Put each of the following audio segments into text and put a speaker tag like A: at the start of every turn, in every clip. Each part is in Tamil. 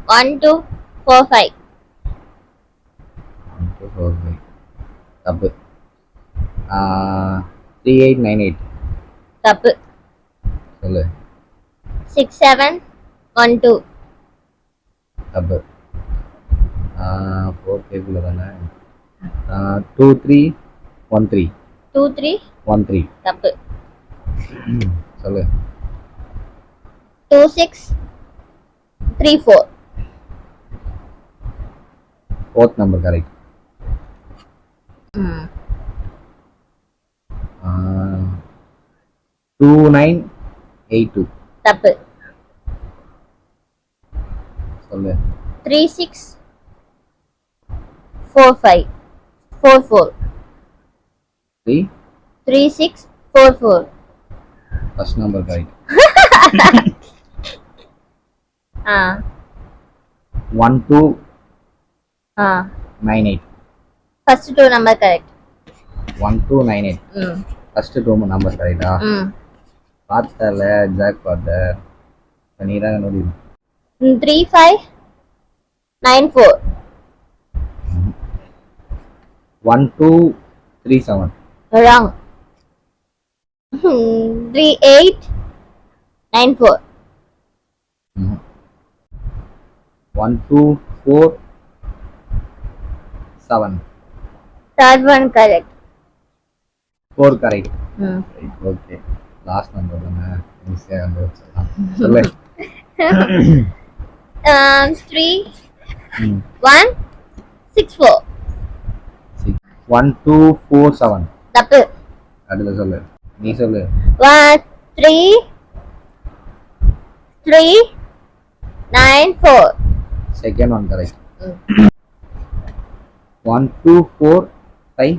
A: 1 2 4 5.
B: 1 2 4 5 தப்பு. 3898
A: தப்பு.
B: சொல்லு.
A: 6 7 1 2.
B: தப்பு. 4 கேக்குல தானே. 2 3 1 3
A: 2 3
B: 1 3
A: தப்பு.
B: சொல்லு.
A: 2 6 3 4.
B: Fourth number correct. 2982
A: தப்பு.
B: சொல்லு.
A: 3 6 4 5 4 4.
B: 3
A: 3 6 4 4.
B: First number correct. 1298
A: first 2 number correct.
B: 1298 first 2 number கரெக்டா? பார்த்தல ஜாக் பார்த்த நீ தான் நோடி.
A: 3 5 9 4.
B: 1237
A: wrong. 3 8 9 4.
B: 1247
A: third one correct.
B: 4 correct. Okay last number தானே ஈஸியா வந்து வச்சிடலாம். சொல்லு.
A: 3 1 6 4.
B: 1247
A: தப்பு.
B: அடுத்து சொல்லு. நீ சொல்லு.
A: 3 3 9 4.
B: Second one correct. 1245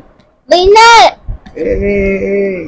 A: winner.
B: ஏய்